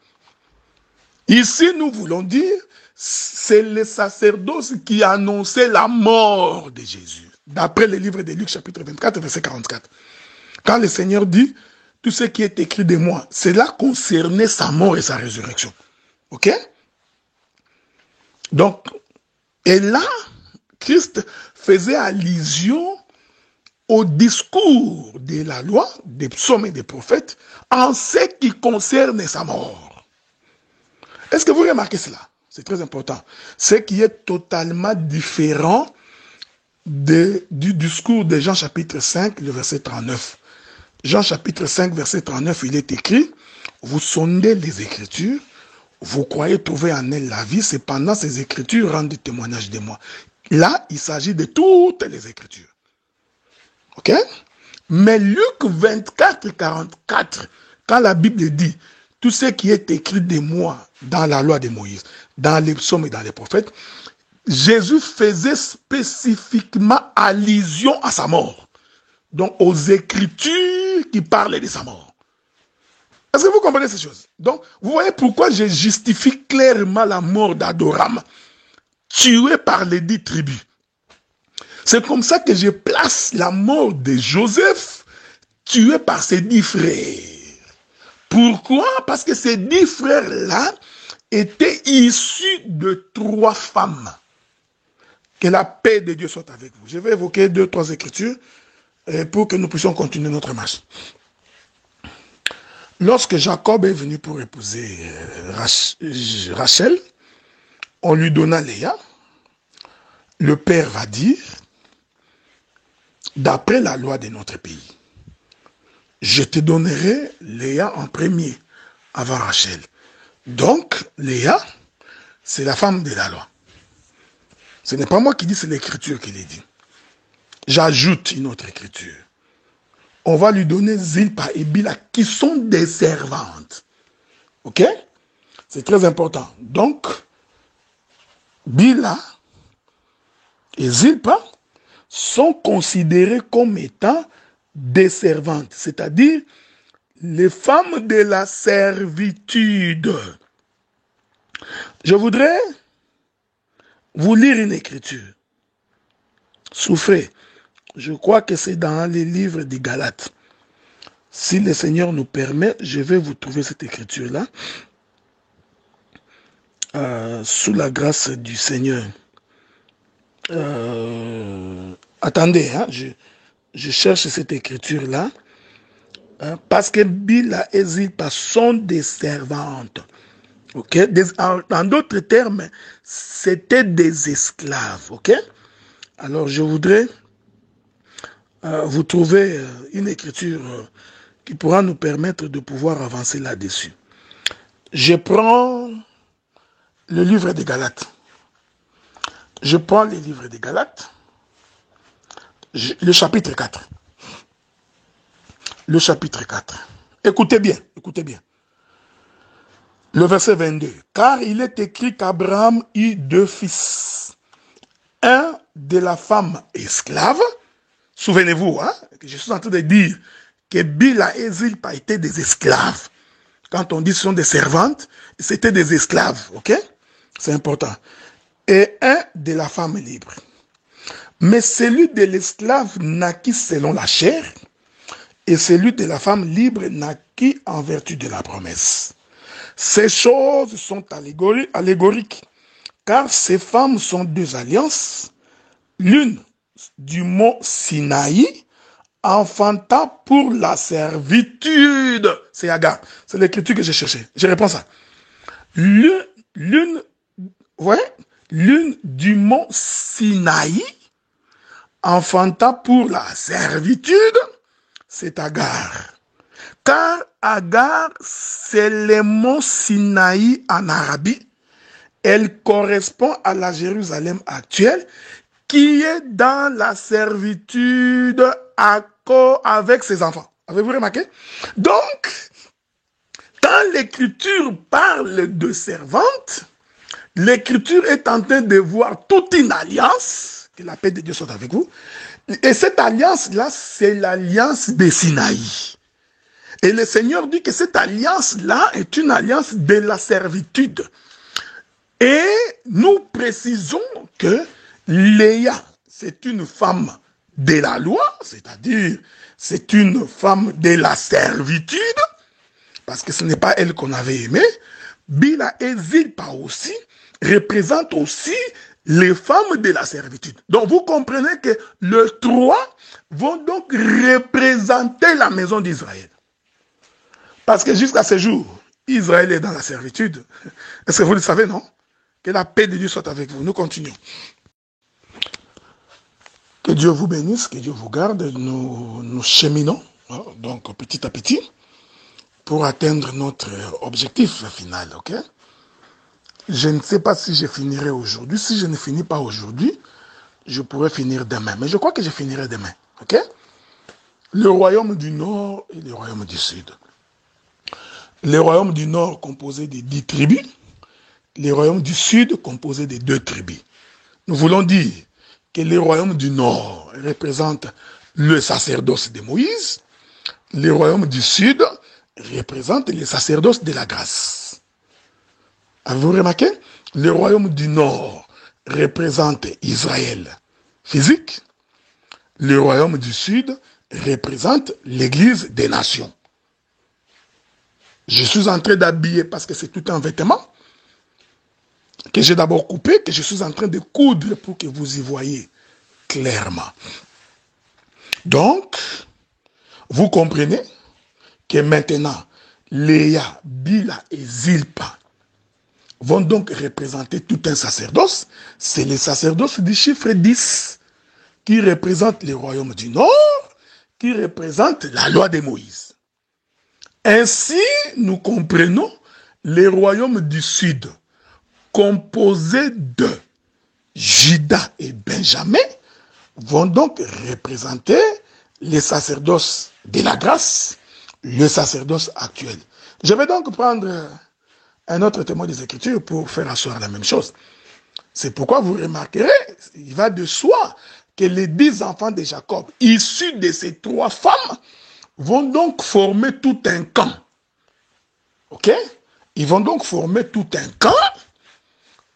Ici, nous voulons dire, c'est le sacerdoce qui annonçait la mort de Jésus. D'après le livre de Luc, chapitre 24, verset 44. Quand le Seigneur dit, tout ce qui est écrit de moi, cela concernait sa mort et sa résurrection. Ok? Donc, et là, Christ faisait allusion au discours de la loi, des psaumes et des prophètes, en ce qui concerne sa mort. Est-ce que vous remarquez cela? C'est très important. Ce qui est totalement différent du discours de Jean chapitre 5, le verset 39. Jean chapitre 5, verset 39, il est écrit, vous sondez les Écritures, vous croyez trouver en elles la vie, cependant ces Écritures rendent témoignage de moi. Là, il s'agit de toutes les Écritures. Ok? Mais Luc 24, 44, quand la Bible dit, tout ce qui est écrit de moi dans la loi de Moïse, dans les psaumes et dans les prophètes, Jésus faisait spécifiquement allusion à sa mort. Donc aux Écritures qui parlaient de sa mort. Est-ce que vous comprenez ces choses? Donc, vous voyez pourquoi je justifie clairement la mort d'Adoram, tué par les 10 tribus. C'est comme ça que je place la mort de Joseph, tué par ses 10 frères. Pourquoi? Parce que ces 10 frères-là étaient issus de 3 femmes. Que la paix de Dieu soit avec vous. Je vais évoquer 2-3 écritures pour que nous puissions continuer notre marche. Lorsque Jacob est venu pour épouser Rachel, on lui donna Léa. Le père va dire, d'après la loi de notre pays, je te donnerai Léa en premier, avant Rachel. Donc, Léa, c'est la femme de la loi. Ce n'est pas moi qui dis, c'est l'écriture qui les dit. J'ajoute une autre écriture. On va lui donner Zilpa et Bila qui sont des servantes. Ok? C'est très important. Donc, Bila et Zilpa sont considérées comme étant des servantes, c'est-à-dire les femmes de la servitude. Je voudrais vous lire une écriture. Souffrez. Je crois que c'est dans les livres des Galates. Si le Seigneur nous permet, je vais vous trouver cette écriture-là. Sous la grâce du Seigneur. Attendez, hein, je cherche cette écriture-là. Parce que Bila et Zilpa sont des servantes. Ok? En d'autres termes, c'était des esclaves. Ok? Alors, je voudrais vous trouver une écriture qui pourra nous permettre de pouvoir avancer là-dessus. Je prends le livre des Galates. Je prends le livre des Galates, le chapitre 4. Le chapitre 4. Écoutez bien, écoutez bien. Le verset 22. Car il est écrit qu'Abraham eut 2 fils. Un de la femme esclave. Souvenez-vous, hein, que je suis en train de dire que Bila et Zilpa étaient des esclaves. Quand on dit que ce sont des servantes, c'était des esclaves, ok? C'est important. Et un de la femme libre. Mais celui de l'esclave naquit selon la chair, et celui de la femme libre naquit en vertu de la promesse. Ces choses sont allégoriques, car ces femmes sont 2 alliances, l'une du mont Sinaï, enfantant pour la servitude. C'est Agar. C'est l'écriture que j'ai cherchée. Je réponds ça. L'une du mont Sinaï, enfantant pour la servitude, c'est Agar. Car Agar, c'est le mont Sinaï en Arabie. Elle correspond à la Jérusalem actuelle, qui est dans la servitude avec ses enfants. Avez-vous remarqué? Donc, quand l'Écriture parle de servante, l'Écriture est en train de voir toute une alliance, que la paix de Dieu soit avec vous, et cette alliance-là, c'est l'alliance de Sinaï. Et le Seigneur dit que cette alliance-là est une alliance de la servitude. Et nous précisons que Léa, c'est une femme de la loi, c'est-à-dire c'est une femme de la servitude, parce que ce n'est pas elle qu'on avait aimée. Bila et Zilpa aussi représentent aussi les femmes de la servitude. Donc vous comprenez que les 3 vont donc représenter la maison d'Israël. Parce que jusqu'à ce jour, Israël est dans la servitude. Est-ce que vous le savez, non? Que la paix de Dieu soit avec vous. Nous continuons. Que Dieu vous bénisse, que Dieu vous garde. Nous cheminons, hein, donc petit à petit, pour atteindre notre objectif final. Ok? Je ne sais pas si je finirai aujourd'hui. Si je ne finis pas aujourd'hui, je pourrais finir demain. Mais je crois que je finirai demain. Ok? Le royaume du Nord et le royaume du Sud. Le royaume du Nord composé de 10 tribus. Le royaume du Sud composé de 2 tribus. Nous voulons dire que le royaume du Nord représente le sacerdoce de Moïse. Le royaume du Sud représente le sacerdoce de la grâce. Avez-vous remarqué? Le royaume du Nord représente Israël physique. Le royaume du Sud représente l'Église des nations. Je suis en train d'habiller parce que c'est tout un vêtement que j'ai d'abord coupé, que je suis en train de coudre pour que vous y voyez clairement. Donc, vous comprenez que maintenant, Léa, Bila et Zilpa vont donc représenter tout un sacerdoce. C'est le sacerdoce du chiffre 10 qui représente le royaume du Nord, qui représente la loi de Moïse. Ainsi, nous comprenons les royaumes du Sud, composés de Juda et Benjamin vont donc représenter les sacerdoces de la grâce, le sacerdoce actuel. Je vais donc prendre un autre témoin des Écritures pour faire asseoir la même chose. C'est pourquoi vous remarquerez, il va de soi que les 10 enfants de Jacob, issus de ces 3 femmes, vont donc former tout un camp. Ok? Ils vont donc former tout un camp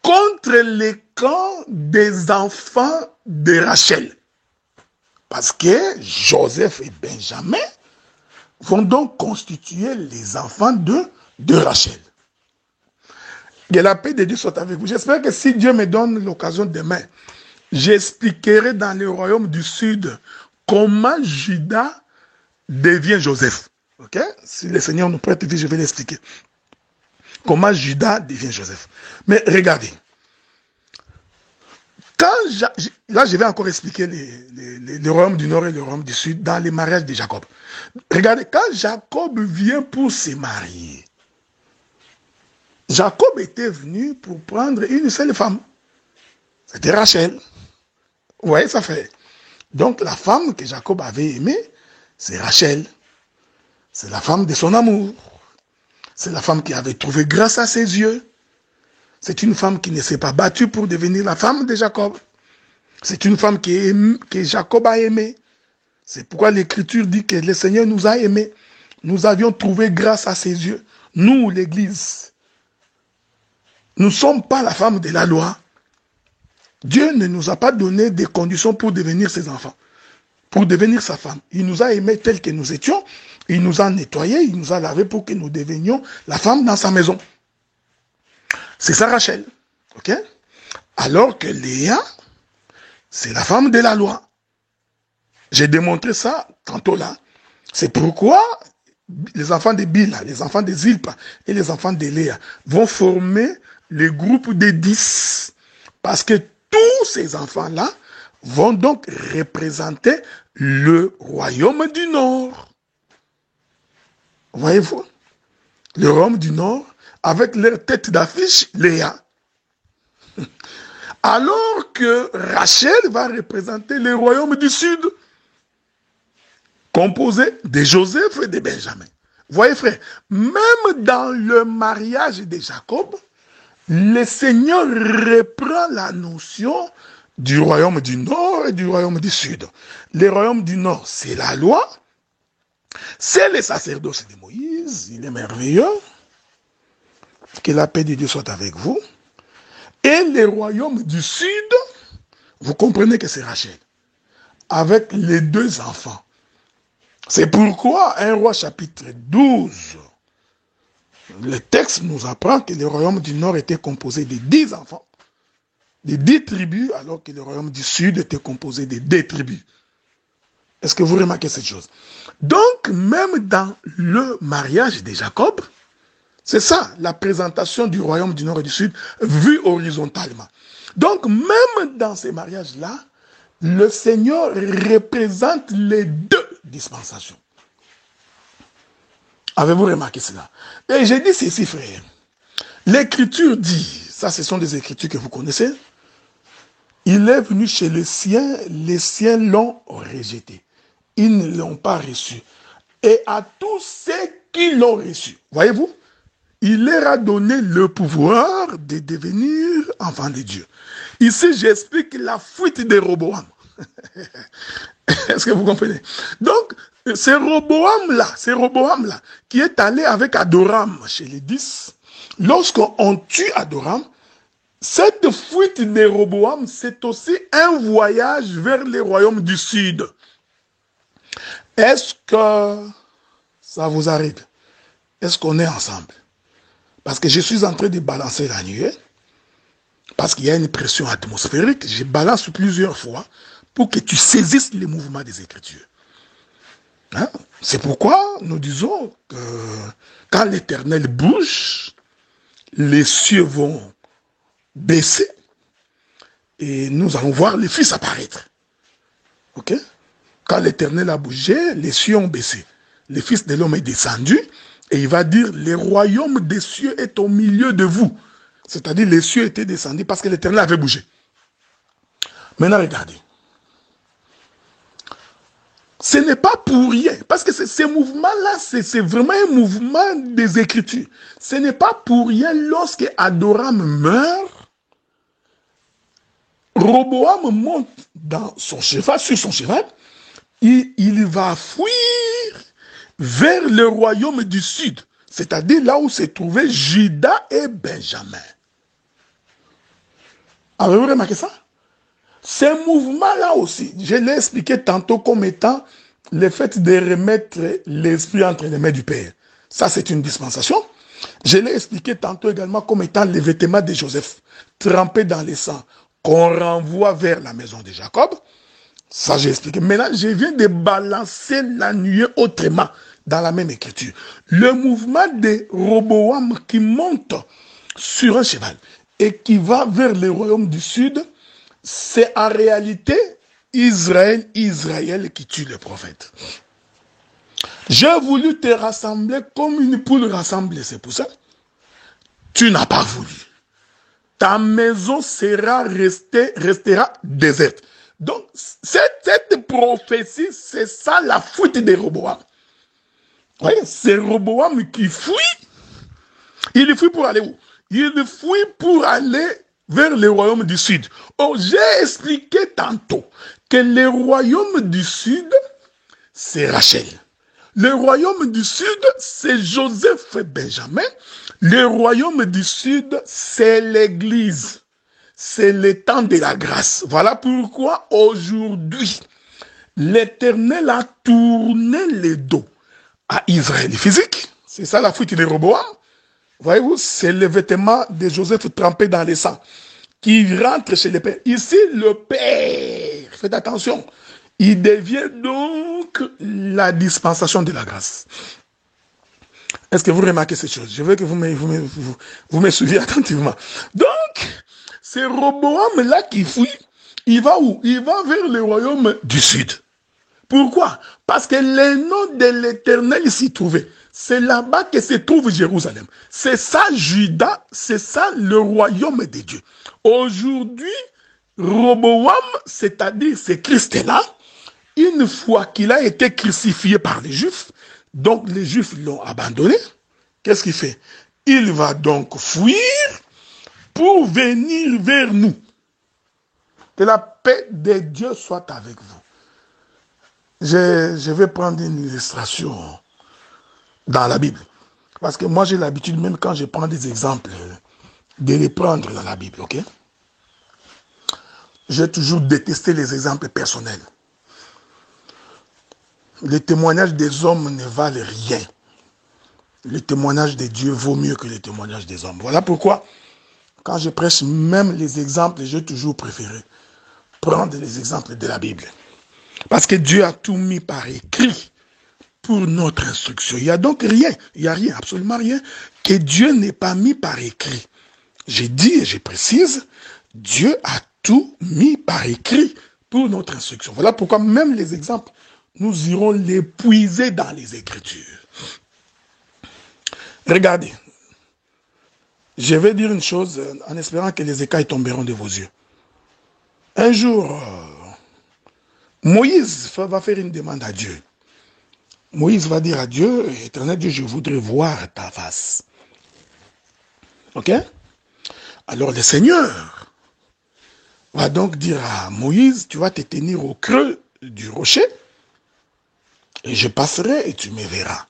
contre les camps des enfants de Rachel. Parce que Joseph et Benjamin vont donc constituer les enfants de Rachel. Que la paix de Dieu soit avec vous. J'espère que si Dieu me donne l'occasion demain, j'expliquerai dans le royaume du Sud comment Judas devient Joseph. Ok? Si le Seigneur nous prête vie, je vais l'expliquer. Comment Judas devient Joseph. Mais regardez. Là, je vais encore expliquer le royaume du Nord et le royaume du Sud dans les mariages de Jacob. Regardez, quand Jacob vient pour se marier, Jacob était venu pour prendre une seule femme. C'était Rachel. Vous voyez, ça fait. Donc, la femme que Jacob avait aimée, c'est Rachel. C'est la femme de son amour. C'est la femme qui avait trouvé grâce à ses yeux. C'est une femme qui ne s'est pas battue pour devenir la femme de Jacob. C'est une femme que Jacob a aimée. C'est pourquoi l'Écriture dit que le Seigneur nous a aimés. Nous avions trouvé grâce à ses yeux. Nous, l'Église. Nous ne sommes pas la femme de la loi. Dieu ne nous a pas donné des conditions pour devenir ses enfants, pour devenir sa femme. Il nous a aimés tels que nous étions, il nous a nettoyés, il nous a lavés pour que nous devenions la femme dans sa maison. C'est ça Rachel. Ok? Alors que Léa, c'est la femme de la loi. J'ai démontré ça tantôt là. C'est pourquoi les enfants de Bila, les enfants de Zilpa et les enfants de Léa vont former le groupe des 10. Parce que tous ces enfants-là vont donc représenter le royaume du Nord. Voyez-vous? Le royaume du Nord, avec leur tête d'affiche, Léa. Alors que Rachel va représenter le royaume du Sud, composé de Joseph et de Benjamin. Voyez frère, même dans le mariage de Jacob, le Seigneur reprend la notion du royaume du Nord et du royaume du Sud. Le royaume du Nord, c'est la loi, c'est le sacerdoce de Moïse, il est merveilleux. Que la paix de Dieu soit avec vous. Et le royaume du Sud, vous comprenez que c'est Rachel, avec les 2 enfants. C'est pourquoi 1 Roi chapitre 12, le texte nous apprend que le royaume du Nord était composé de 10 enfants, de 10 tribus, alors que le royaume du Sud était composé de 2 tribus. Est-ce que vous remarquez cette chose? Donc, même dans le mariage de Jacob, c'est ça, la présentation du royaume du Nord et du Sud, vue horizontalement. Donc, même dans ces mariages-là, le Seigneur représente les 2 dispensations. Avez-vous remarqué cela? Et j'ai dit ceci, frère. L'Écriture dit, ça ce sont des Écritures que vous connaissez, il est venu chez les siens l'ont rejeté. Ils ne l'ont pas reçu. Et à tous ceux qui l'ont reçu, voyez-vous, il leur a donné le pouvoir de devenir enfants de Dieu. Ici, j'explique la fuite de Roboam. Est-ce que vous comprenez? Donc, c'est Roboam-là, qui est allé avec Adoram chez les 10. Lorsqu'on tue Adoram, cette fuite de Roboam, c'est aussi un voyage vers les royaumes du Sud. Est-ce que ça vous arrive? Est-ce qu'on est ensemble? Parce que je suis en train de balancer la nuée, parce qu'il y a une pression atmosphérique, je balance plusieurs fois pour que tu saisisses les mouvements des Écritures. Hein? C'est pourquoi nous disons que quand l'Éternel bouge, les cieux vont baisser et nous allons voir les fils apparaître. Ok? Quand l'Éternel a bougé, les cieux ont baissé. Le Fils de l'homme est descendu et il va dire, le royaume des cieux est au milieu de vous. C'est-à-dire, les cieux étaient descendus parce que l'Éternel avait bougé. Maintenant, regardez. Ce n'est pas pour rien, parce que ces mouvements-là, c'est vraiment un mouvement des Écritures. Ce n'est pas pour rien lorsque Adoram meurt, Roboam monte dans son cheval, sur son cheval, il va fuir vers le royaume du sud, c'est-à-dire là où se trouvaient Juda et Benjamin. Avez-vous remarqué ça? Ces mouvements-là aussi, je l'ai expliqué tantôt comme étant le fait de remettre l'esprit entre les mains du Père. Ça, c'est une dispensation. Je l'ai expliqué tantôt également comme étant les vêtements de Joseph, trempés dans le sang, qu'on renvoie vers la maison de Jacob. Ça, j'ai expliqué. Maintenant, je viens de balancer la nuée autrement dans la même écriture. Le mouvement de Roboam qui monte sur un cheval et qui va vers le royaume du sud, c'est en réalité Israël qui tue le prophète. J'ai voulu te rassembler comme une poule rassemble ses poussins. Tu n'as pas voulu. Ta maison restera déserte. Donc, cette prophétie, c'est ça la fuite de Roboam. Oui, c'est Roboam qui fuit. Il fuit pour aller où? Il fuit pour aller vers le royaume du sud. Oh, j'ai expliqué tantôt que le royaume du sud, c'est Rachel. Le royaume du sud, c'est Joseph et Benjamin. Le royaume du sud, c'est l'Église. C'est le temps de la grâce. Voilà pourquoi aujourd'hui, l'Éternel a tourné le dos à Israël physique. C'est ça la fuite de Roboam. Voyez-vous, c'est le vêtement de Joseph trempé dans le sang qui rentre chez le Père. Ici, le Père, faites attention, il devient donc la dispensation de la grâce. Est-ce que vous remarquez cette chose? Je veux que vous me suiviez attentivement. Donc, c'est Roboam-là qui fuit. Il va où? Il va vers le royaume du sud. Pourquoi? Parce que le nom de l'Éternel s'y trouvait. C'est là-bas que se trouve Jérusalem. C'est ça Juda, c'est ça le royaume de Dieu. Aujourd'hui, Roboam, c'est-à-dire c'est Christ-là, une fois qu'il a été crucifié par les Juifs, donc les Juifs l'ont abandonné, qu'est-ce qu'il fait? Il va donc fuir pour venir vers nous. Que la paix de Dieu soit avec vous. Je vais prendre une illustration dans la Bible. Parce que moi, j'ai l'habitude, même quand je prends des exemples, de les prendre dans la Bible, ok? J'ai toujours détesté les exemples personnels. Les témoignages des hommes ne valent rien. Le témoignage de Dieu vaut mieux que les témoignages des hommes. Voilà pourquoi, quand je prêche même les exemples, j'ai toujours préféré prendre les exemples de la Bible. Parce que Dieu a tout mis par écrit pour notre instruction. Il n'y a donc rien, il n'y a rien, absolument rien, que Dieu n'ait pas mis par écrit. J'ai dit et je précise, Dieu a tout mis par écrit pour notre instruction. Voilà pourquoi même les exemples, nous irons les puiser dans les Écritures. Regardez, je vais dire une chose en espérant que les écailles tomberont de vos yeux. Un jour, Moïse va faire une demande à Dieu. Moïse va dire à Dieu, Éternel Dieu, je voudrais voir ta face. Ok? Alors le Seigneur va donc dire à Moïse, tu vas te tenir au creux du rocher, et je passerai et tu me verras.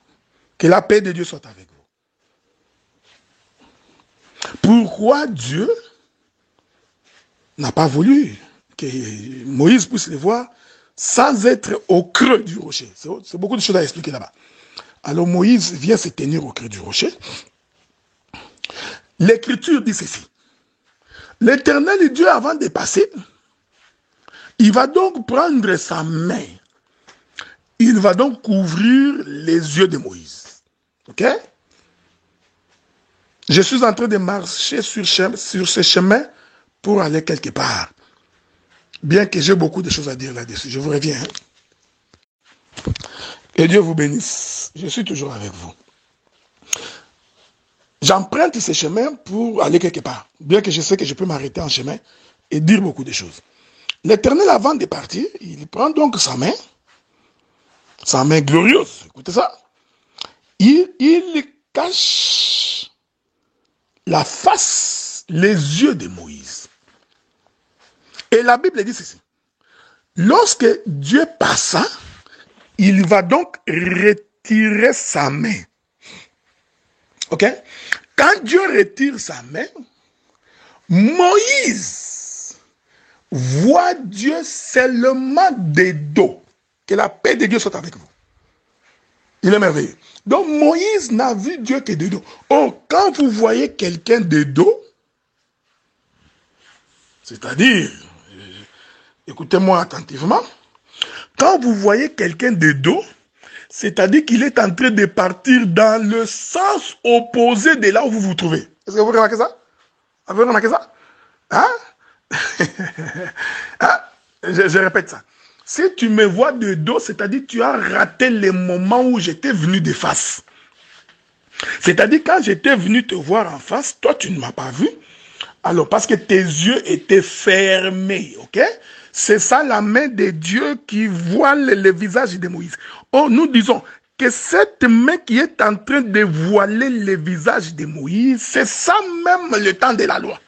Que la paix de Dieu soit avec vous. Pourquoi Dieu n'a pas voulu que Moïse puisse le voir sans être au creux du rocher? C'est beaucoup de choses à expliquer là-bas. Alors Moïse vient se tenir au creux du rocher. L'Écriture dit ceci. L'Éternel Dieu, avant de passer, il va donc prendre sa main. Il va donc couvrir les yeux de Moïse. Ok? Je suis en train de marcher sur ce chemin pour aller quelque part. Bien que j'ai beaucoup de choses à dire là-dessus. Je vous reviens. Et Dieu vous bénisse. Je suis toujours avec vous. J'emprunte ce chemin pour aller quelque part. Bien que je sais que je peux m'arrêter en chemin et dire beaucoup de choses. L'Éternel, avant de partir, il prend donc sa main glorieuse, écoutez ça, il cache la face, les yeux de Moïse. Et la Bible dit ceci. Lorsque Dieu passa, il va donc retirer sa main. Ok? Quand Dieu retire sa main, Moïse voit Dieu seulement des dos. Que la paix de Dieu soit avec vous. Il est merveilleux. Donc Moïse n'a vu Dieu que de dos. Or, quand vous voyez quelqu'un de dos, c'est-à-dire, écoutez-moi attentivement, quand vous voyez quelqu'un de dos, c'est-à-dire qu'il est en train de partir dans le sens opposé de là où vous vous trouvez. Est-ce que vous remarquez ça? Avez-vous remarqué ça? Hein? Hein? Je répète ça. Si tu me vois de dos, c'est-à-dire tu as raté le moment où j'étais venu de face. C'est-à-dire quand j'étais venu te voir en face, toi tu ne m'as pas vu. Alors parce que tes yeux étaient fermés, ok? C'est ça la main de Dieu qui voile le visage de Moïse. Or nous disons que cette main qui est en train de voiler le visage de Moïse, c'est ça même le temps de la loi.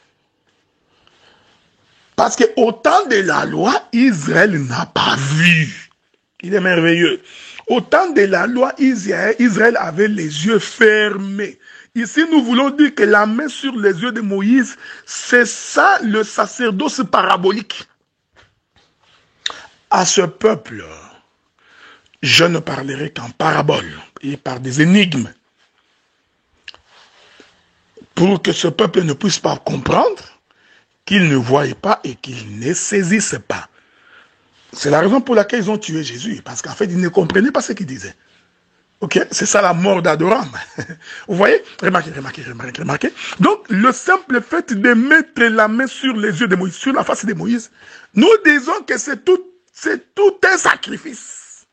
Parce qu'au temps de la loi, Israël n'a pas vu. Il est merveilleux. Au temps de la loi, Israël avait les yeux fermés. Ici, nous voulons dire que la main sur les yeux de Moïse, c'est ça le sacerdoce parabolique. À ce peuple, je ne parlerai qu'en parabole et par des énigmes. Pour que ce peuple ne puisse pas comprendre, qu'ils ne voient pas et qu'ils ne saisissent pas. C'est la raison pour laquelle ils ont tué Jésus, parce qu'en fait, ils ne comprenaient pas ce qu'il disait. Ok, c'est ça la mort d'Adoram. Vous voyez? Remarquez. Donc, le simple fait de mettre la main sur les yeux de Moïse, sur la face de Moïse, nous disons que c'est tout un sacrifice.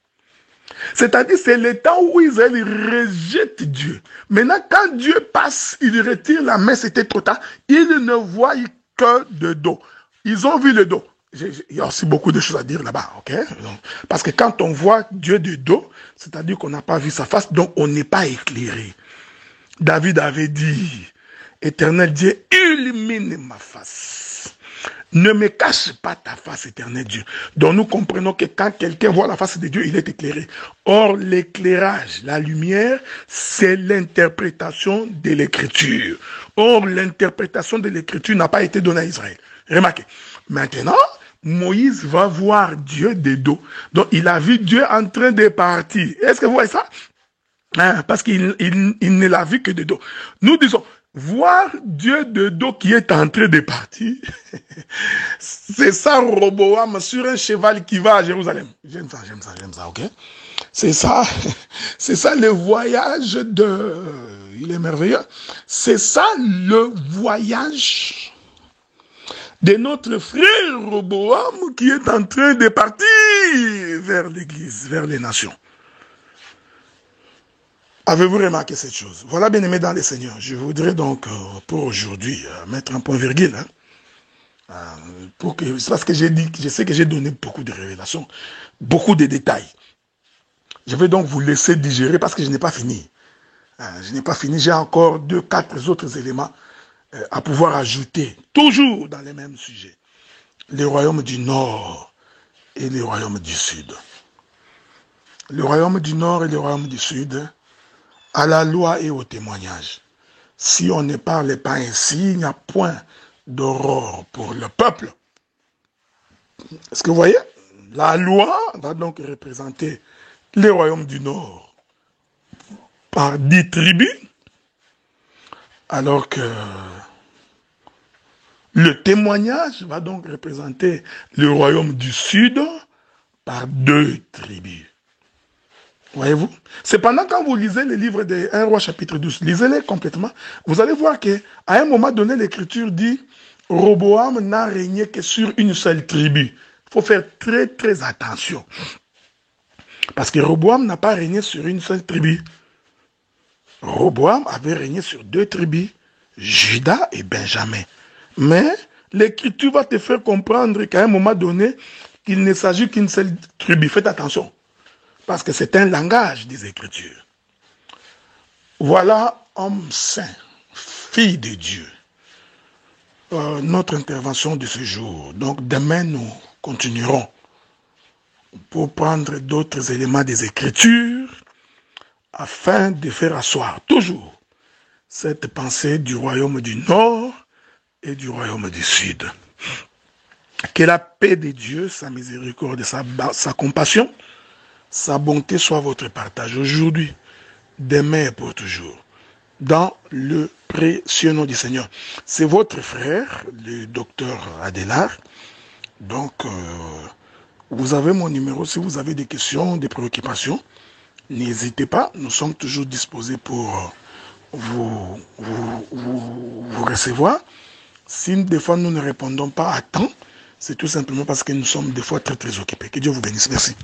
C'est-à-dire, c'est le temps où Israël rejette Dieu. Maintenant, quand Dieu passe, il retire la main, c'était trop tard. Il ne voit que de dos. Ils ont vu le dos. Il y a aussi beaucoup de choses à dire là-bas, ok? Parce que quand on voit Dieu de dos, c'est-à-dire qu'on n'a pas vu sa face, donc on n'est pas éclairé. David avait dit, Éternel Dieu, illumine ma face. Ne me cache pas ta face, éternel Dieu. Donc nous comprenons que quand quelqu'un voit la face de Dieu, il est éclairé. Or, l'éclairage, la lumière, c'est l'interprétation de l'écriture. Or, l'interprétation de l'écriture n'a pas été donnée à Israël. Remarquez. Maintenant, Moïse va voir Dieu de dos. Donc, il a vu Dieu en train de partir. Est-ce que vous voyez ça? Hein, parce qu'il ne l'a vu que de dos. Nous disons, voir Dieu de dos qui est en train de partir, c'est ça Roboam sur un cheval qui va à Jérusalem. J'aime ça, ok? C'est ça le voyage de... Il est merveilleux. C'est ça le voyage de notre frère Roboam qui est en train de partir vers l'église, vers les nations. Avez-vous remarqué cette chose? Voilà, bien aimé dans les Seigneurs. Je voudrais donc, pour aujourd'hui, mettre un point virgule. C'est parce que j'ai dit, je sais que j'ai donné beaucoup de révélations, beaucoup de détails. Je vais donc vous laisser digérer parce que je n'ai pas fini. Je n'ai pas fini, j'ai encore 2-4 autres éléments à pouvoir ajouter, toujours dans les mêmes sujets. Les royaumes du Nord et les royaumes du Sud. Le royaume du Nord et le royaume du Sud, à la loi et au témoignage. Si on ne parle pas ainsi, il n'y a point d'aurore pour le peuple. Est-ce que vous voyez? La loi va donc représenter les royaumes du Nord par 10 tribus, alors que le témoignage va donc représenter le royaume du Sud par 2 tribus. Voyez-vous? Cependant, quand vous lisez le livre de 1 Roi chapitre 12, lisez-les complètement, vous allez voir qu'à un moment donné, l'Écriture dit Roboam n'a régné que sur une seule tribu. Il faut faire très très attention. Parce que Roboam n'a pas régné sur une seule tribu. Roboam avait régné sur 2 tribus, Juda et Benjamin. Mais L'écriture va te faire comprendre qu'à un moment donné, il ne s'agit qu'une seule tribu. Faites attention, parce que c'est un langage des Écritures. Voilà, homme saint, fille de Dieu, notre intervention de ce jour. Donc demain, nous continuerons pour prendre d'autres éléments des Écritures afin de faire asseoir toujours cette pensée du royaume du Nord et du royaume du Sud. Que la paix de Dieu, sa miséricorde, sa compassion, sa bonté soit votre partage aujourd'hui, demain et pour toujours. Dans le précieux nom du Seigneur. C'est votre frère, le docteur Adélard. Donc, vous avez mon numéro. Si vous avez des questions, des préoccupations, n'hésitez pas. Nous sommes toujours disposés pour vous recevoir. Si des fois nous ne répondons pas à temps, c'est tout simplement parce que nous sommes des fois très très occupés. Que Dieu vous bénisse. Merci.